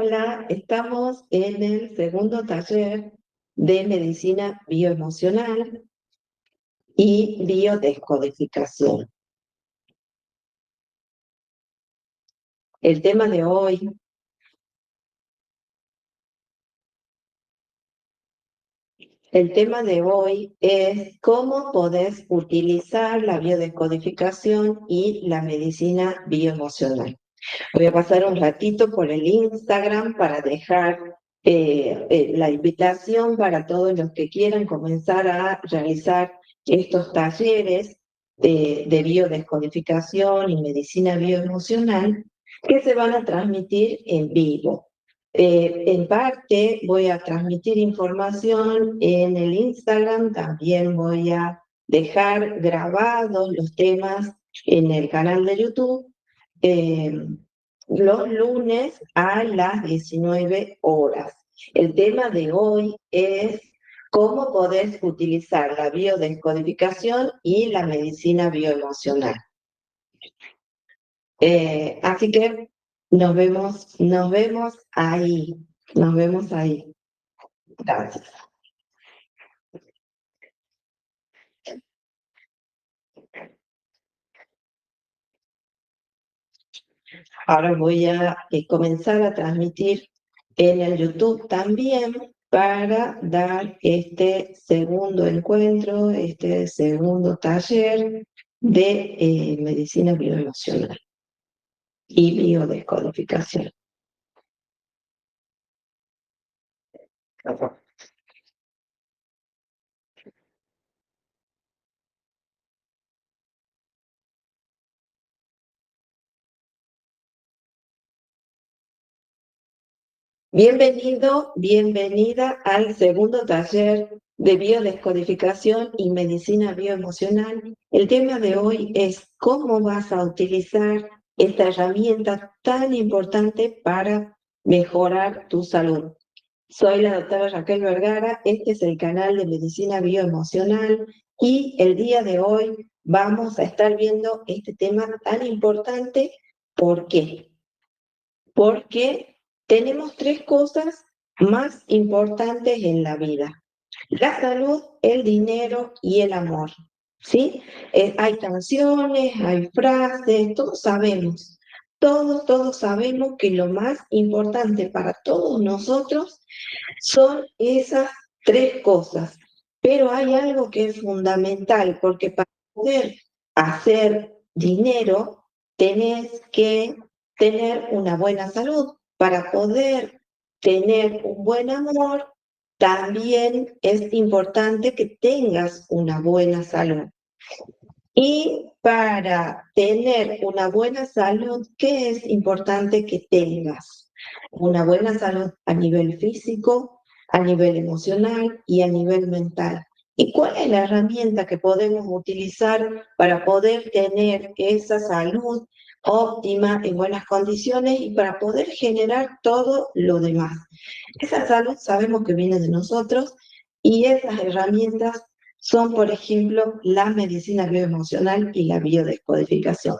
Hola, estamos en el segundo taller de medicina bioemocional y biodescodificación. El tema de hoy, es cómo podés utilizar la biodescodificación y la medicina bioemocional. Voy a pasar un ratito por el Instagram para dejar la invitación para todos los que quieran comenzar a realizar estos talleres de biodescodificación y medicina bioemocional que se van a transmitir en vivo. En parte voy a transmitir información en el Instagram, también voy a dejar grabados los temas en el canal de YouTube los lunes a las 19 horas. El tema de hoy es cómo podés utilizar la biodescodificación y la medicina bioemocional. Así que nos vemos ahí. Nos vemos ahí. Gracias. Ahora voy a comenzar a transmitir en el YouTube también para dar este segundo encuentro, este segundo taller de medicina bioemocional y biodescodificación. Bienvenido, bienvenida al segundo taller de biodescodificación y medicina bioemocional. El tema de hoy es cómo vas a utilizar esta herramienta tan importante para mejorar tu salud. Soy la doctora Raquel Vergara, este es el canal de medicina bioemocional y el día de hoy vamos a estar viendo este tema tan importante. ¿Por qué? Porque tenemos tres cosas más importantes en la vida: la salud, el dinero y el amor. ¿Sí? Hay canciones, hay frases, todos sabemos que lo más importante para todos nosotros son esas tres cosas. Pero hay algo que es fundamental, porque para poder hacer dinero tenés que tener una buena salud. Para poder tener un buen amor, también es importante que tengas una buena salud. Y para tener una buena salud, ¿qué es importante que tengas? Una buena salud a nivel físico, a nivel emocional y a nivel mental. ¿Y cuál es la herramienta que podemos utilizar para poder tener esa salud óptima, en buenas condiciones y para poder generar todo lo demás? Esa salud sabemos que viene de nosotros y esas herramientas son, por ejemplo, la medicina bioemocional y la biodescodificación.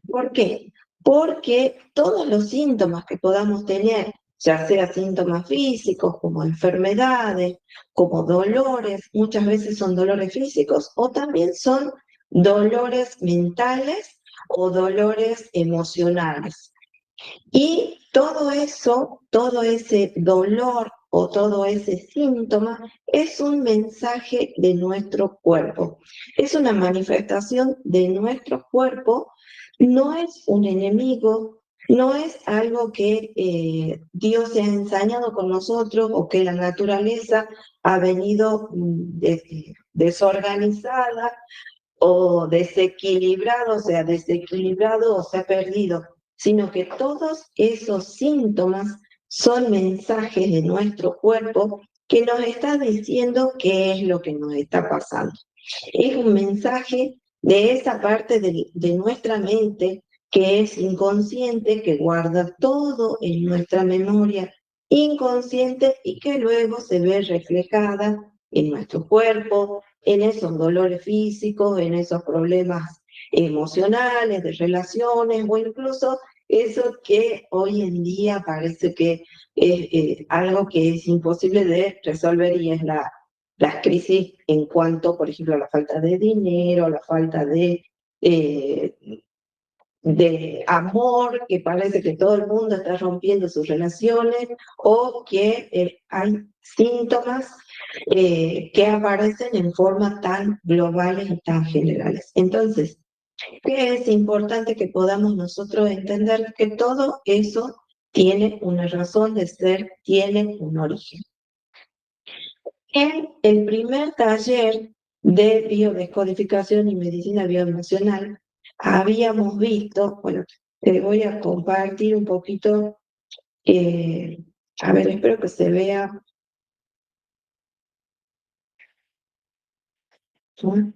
¿Por qué? Porque todos los síntomas que podamos tener, ya sea síntomas físicos como enfermedades, como dolores, muchas veces son dolores físicos o también son dolores mentales o dolores emocionales. Y todo eso, todo ese dolor o todo ese síntoma es un mensaje de nuestro cuerpo. Es una manifestación de nuestro cuerpo, no es un enemigo, no es algo que Dios se ha ensañado con nosotros o que la naturaleza ha venido desorganizada o desequilibrado, o se ha perdido, sino que todos esos síntomas son mensajes de nuestro cuerpo que nos está diciendo qué es lo que nos está pasando. Es un mensaje de esa parte de nuestra mente que es inconsciente, que guarda todo en nuestra memoria inconsciente y que luego se ve reflejada en nuestro cuerpo, en esos dolores físicos, en esos problemas emocionales, de relaciones o incluso Eso que hoy en día parece que es algo que es imposible de resolver y es las crisis en cuanto, por ejemplo, a la falta de dinero, la falta eh, de amor, que parece que todo el mundo está rompiendo sus relaciones, o que hay síntomas que aparecen en forma tan globales y tan generales. Entonces, ¿qué es importante que podamos nosotros entender? Que todo eso tiene una razón de ser, tiene un origen. En el primer taller de biodescodificación y medicina bioemocional, habíamos visto, bueno, te voy a compartir un poquito, a ver, espero que se vea. ¿No?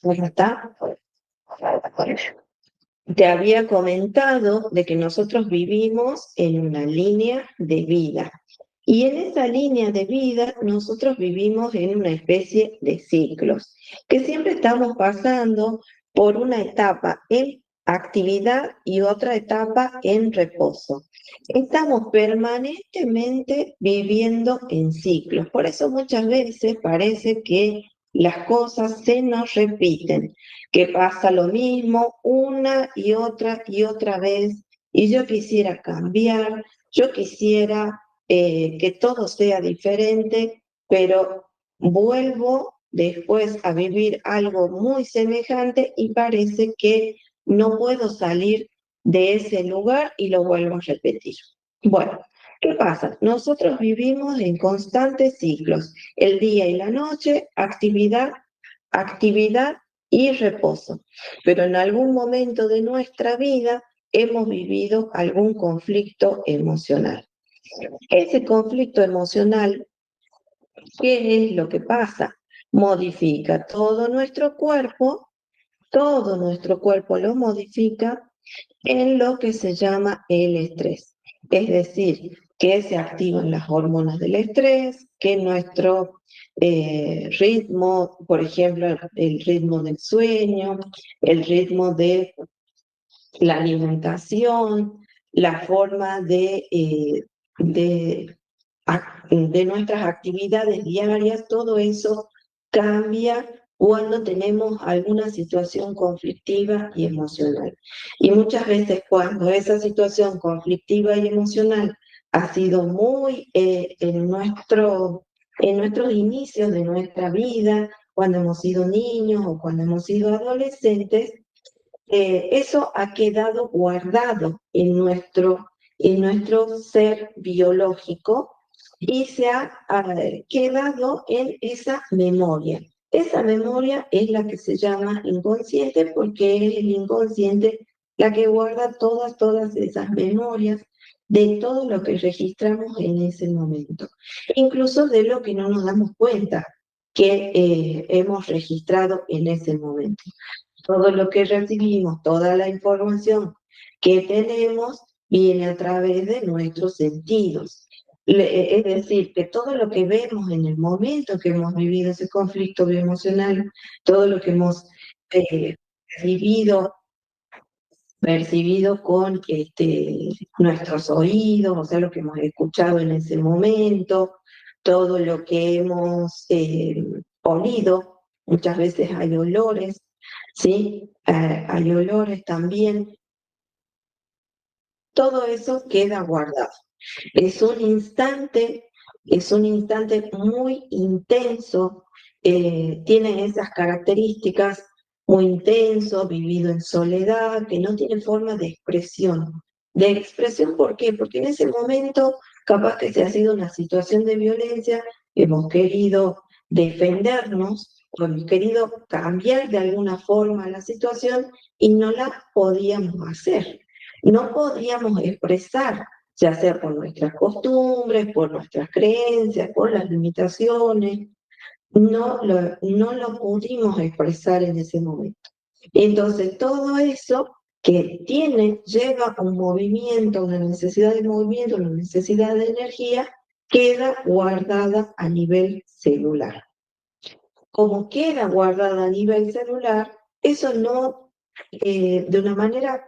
¿Cómo está? Te había comentado de que nosotros vivimos en una línea de vida. Y en esa línea de vida nosotros vivimos en una especie de ciclos, que siempre estamos pasando por una etapa en actividad y otra etapa en reposo. Estamos permanentemente viviendo en ciclos. Por eso muchas veces parece que las cosas se nos repiten, que pasa lo mismo una y otra vez, y yo quisiera cambiar, yo quisiera que todo sea diferente, pero vuelvo después a vivir algo muy semejante y parece que no puedo salir de ese lugar y lo vuelvo a repetir. Bueno, ¿qué pasa? Nosotros vivimos en constantes ciclos, el día y la noche, actividad, actividad y reposo. Pero en algún momento de nuestra vida hemos vivido algún conflicto emocional. Ese conflicto emocional, ¿qué es lo que pasa? Modifica todo nuestro cuerpo lo modifica en lo que se llama el estrés. Es decir, que se activan las hormonas del estrés, que nuestro ritmo, por ejemplo, el ritmo del sueño, el ritmo de la alimentación, la forma de, de nuestras actividades diarias, todo eso cambia cuando tenemos alguna situación conflictiva y emocional. Y muchas veces cuando esa situación conflictiva y emocional ha sido muy en nuestros inicios de nuestra vida, cuando hemos sido niños o cuando hemos sido adolescentes, eso ha quedado guardado en nuestro ser biológico y se ha quedado en esa memoria. Esa memoria es la que se llama inconsciente porque es el inconsciente la que guarda todas esas memorias de todo lo que registramos en ese momento, incluso de lo que no nos damos cuenta que hemos registrado en ese momento. Todo lo que recibimos, toda la información que tenemos viene a través de nuestros sentidos. Es decir, que todo lo que vemos en el momento que hemos vivido ese conflicto emocional, todo lo que hemos eh, vivido, percibido con nuestros oídos, o sea, lo que hemos escuchado en ese momento, todo lo que hemos olido, muchas veces hay olores, ¿sí? Hay olores también, todo eso queda guardado. Es un instante, es un instante muy intenso, tiene esas características, muy intenso, vivido en soledad, que no tiene forma de expresión. ¿De expresión por qué? Porque en ese momento, capaz que se ha sido una situación de violencia, hemos querido defendernos, o hemos querido cambiar de alguna forma la situación y no la podíamos hacer. No podíamos expresar, ya sea por nuestras costumbres, por nuestras creencias, por las limitaciones, no lo pudimos expresar en ese momento. Entonces, todo eso que lleva un movimiento, una necesidad de movimiento, una necesidad de energía, queda guardada a nivel celular. Como queda guardada a nivel celular, eso no, de una manera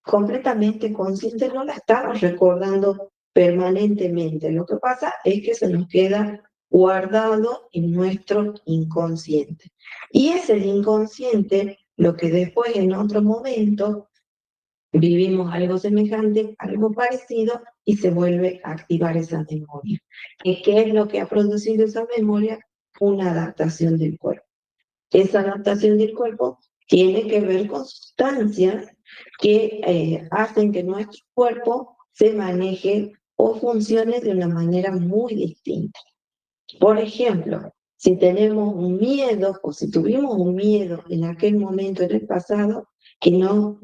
completamente consciente, no la estamos recordando permanentemente. Lo que pasa es que se nos queda guardado en nuestro inconsciente. Y es el inconsciente lo que después en otro momento vivimos algo semejante, algo parecido, y se vuelve a activar esa memoria. ¿Y qué es lo que ha producido esa memoria? Una adaptación del cuerpo. Esa adaptación del cuerpo tiene que ver con sustancias que hacen que nuestro cuerpo se maneje o funcione de una manera muy distinta. Por ejemplo, si tenemos un miedo o si tuvimos un miedo en aquel momento en el pasado, que no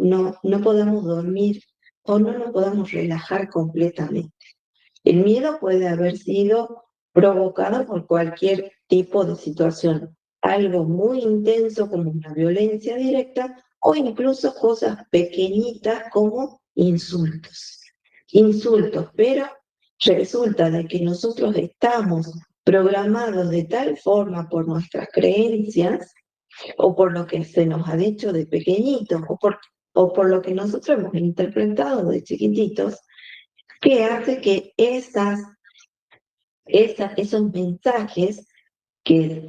podamos dormir o no nos podamos relajar completamente. El miedo puede haber sido provocado por cualquier tipo de situación, algo muy intenso como una violencia directa o incluso cosas pequeñitas como insultos. Insultos, pero resulta de que nosotros estamos programados de tal forma por nuestras creencias o por lo que se nos ha dicho de pequeñitos o por lo que nosotros hemos interpretado de chiquititos, que hace que esos mensajes que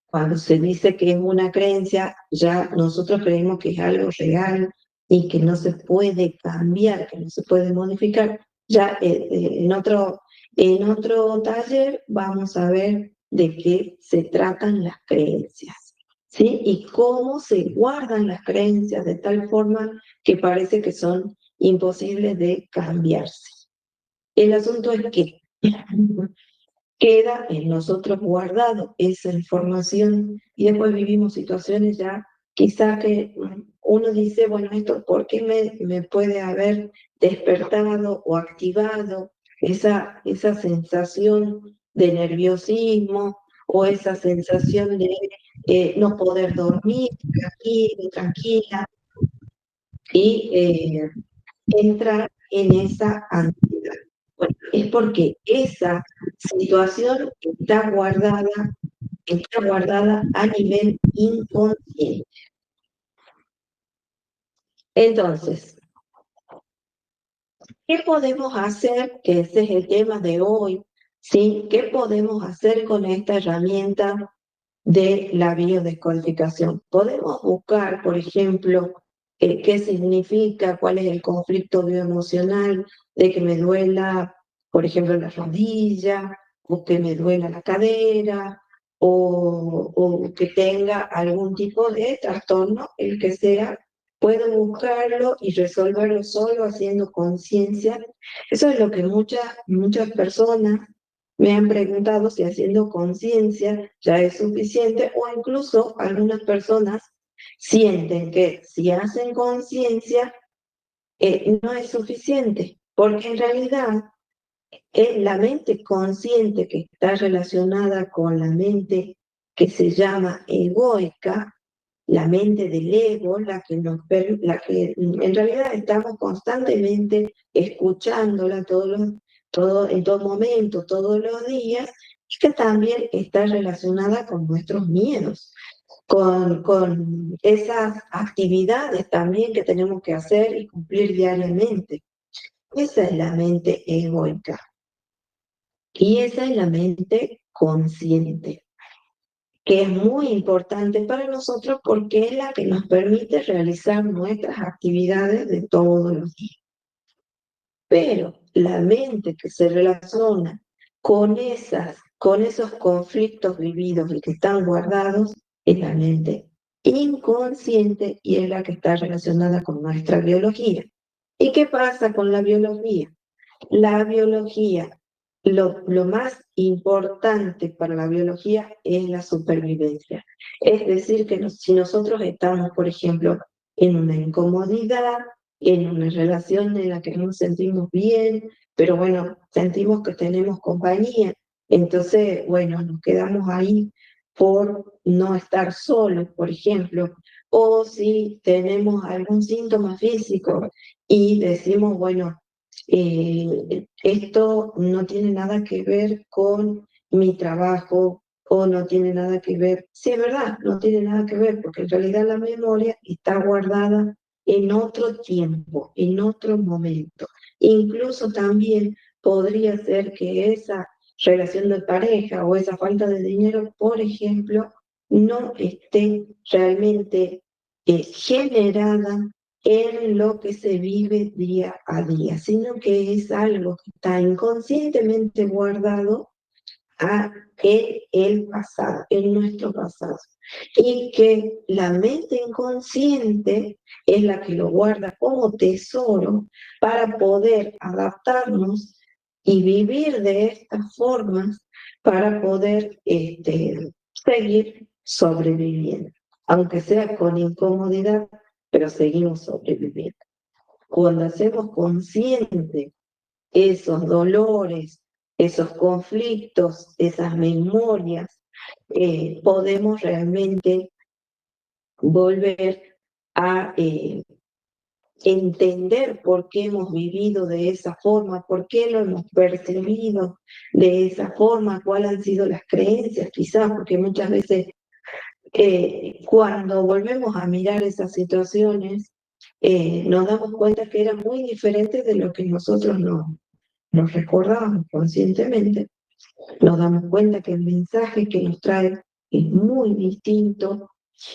cuando se dice que es una creencia, ya nosotros creemos que es algo real y que no se puede cambiar, que no se puede modificar. Ya en otro taller vamos a ver de qué se tratan las creencias, ¿sí? Y cómo se guardan las creencias de tal forma que parece que son imposibles de cambiarse. El asunto es que queda en nosotros guardado esa información y después vivimos situaciones ya quizá que uno dice, bueno, esto, ¿por qué me puede haber despertado o activado esa sensación de nerviosismo o esa sensación de no poder dormir tranquilo, tranquila y entrar en esa ansiedad? Bueno, es porque esa situación está guardada a nivel inconsciente. Entonces, ¿qué podemos hacer? Que ese es el tema de hoy, ¿sí? ¿Qué podemos hacer con esta herramienta de la biodescodificación? Podemos buscar, por ejemplo, qué significa, cuál es el conflicto bioemocional de que me duela, por ejemplo, la rodilla, o que me duela la cadera, o que tenga algún tipo de trastorno, el que sea. Puedo buscarlo y resolverlo solo haciendo conciencia. Eso es lo que muchas personas me han preguntado si haciendo conciencia ya es suficiente o incluso algunas personas sienten que si hacen conciencia no es suficiente, porque en realidad es la mente consciente que está relacionada con la mente que se llama egoica, la mente del ego, la que en realidad estamos constantemente escuchándola en todo momento, todos los días, y que también está relacionada con nuestros miedos, con esas actividades también que tenemos que hacer y cumplir diariamente. Esa es la mente egoica. Y esa es la mente consciente, que es muy importante para nosotros porque es la que nos permite realizar nuestras actividades de todos los días. Pero la mente que se relaciona con esos conflictos vividos y que están guardados es la mente inconsciente y es la que está relacionada con nuestra biología. ¿Y qué pasa con la biología? La biología, lo más importante para la biología es la supervivencia. Es decir, que si nosotros estamos, por ejemplo, en una incomodidad, en una relación en la que no nos sentimos bien, pero bueno, sentimos que tenemos compañía, entonces, bueno, nos quedamos ahí por no estar solos, por ejemplo, o si tenemos algún síntoma físico y decimos, bueno, esto no tiene nada que ver con mi trabajo o no tiene nada que ver. Sí, es verdad, no tiene nada que ver, porque en realidad la memoria está guardada en otro tiempo, en otro momento. Incluso también podría ser que esa relación de pareja o esa falta de dinero, por ejemplo, no esté realmente generada en lo que se vive día a día, sino que es algo que está inconscientemente guardado en el pasado, en nuestro pasado. Y que la mente inconsciente es la que lo guarda como tesoro para poder adaptarnos y vivir de estas formas para poder seguir sobreviviendo, aunque sea con incomodidad, pero seguimos sobreviviendo. Cuando hacemos consciente esos dolores, esos conflictos, esas memorias, podemos realmente volver a entender por qué hemos vivido de esa forma, por qué lo hemos percibido de esa forma, cuáles han sido las creencias quizás, porque muchas veces cuando volvemos a mirar esas situaciones, nos damos cuenta que eran muy diferentes de lo que nosotros nos recordábamos conscientemente. Nos damos cuenta que el mensaje que nos trae es muy distinto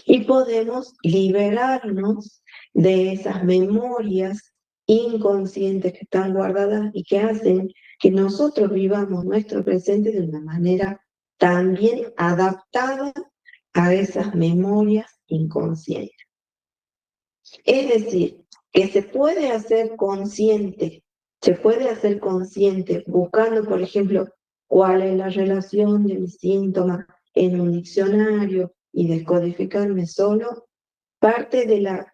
y podemos liberarnos de esas memorias inconscientes que están guardadas y que hacen que nosotros vivamos nuestro presente de una manera también adaptada a esas memorias inconscientes. Es decir, que se puede hacer consciente buscando, por ejemplo, cuál es la relación de mi síntoma en un diccionario y descodificarme solo, parte de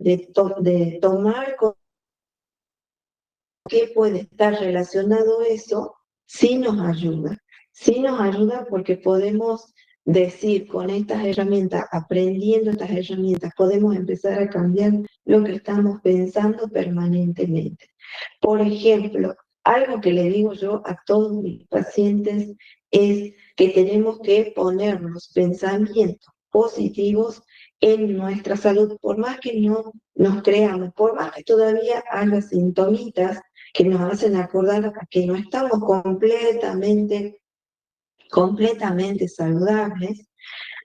tomar con qué puede estar relacionado eso, sí nos ayuda porque podemos decir con estas herramientas, aprendiendo estas herramientas, podemos empezar a cambiar lo que estamos pensando permanentemente. Por ejemplo, algo que le digo yo a todos mis pacientes es que tenemos que poner los pensamientos positivos en nuestra salud, por más que no nos creamos, por más que todavía haya sintomitas que nos hacen acordar a que no estamos completamente saludables,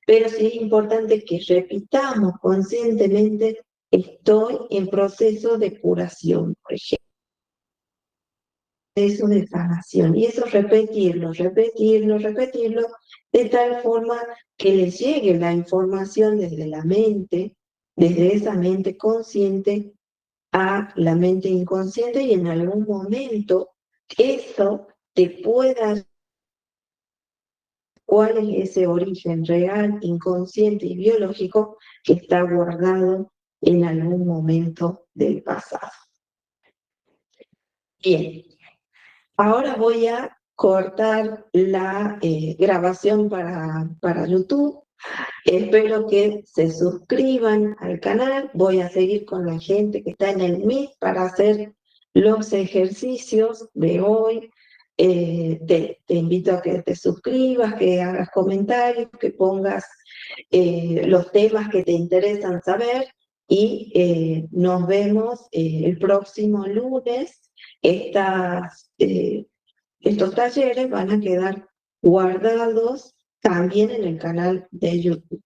pero sí es importante que repitamos conscientemente: estoy en proceso de curación, por ejemplo, proceso de sanación. Y eso repetirlo, de tal forma que les llegue la información desde la mente, desde esa mente consciente a la mente inconsciente, y en algún momento eso te pueda cuál es ese origen real, inconsciente y biológico que está guardado en algún momento del pasado. Bien, ahora voy a cortar la grabación para YouTube. Espero que se suscriban al canal. Voy a seguir con la gente que está en el Meet para hacer los ejercicios de hoy. Te invito a que te suscribas, que hagas comentarios, que pongas los temas que te interesan saber, y nos vemos el próximo lunes. Estos talleres van a quedar guardados también en el canal de YouTube.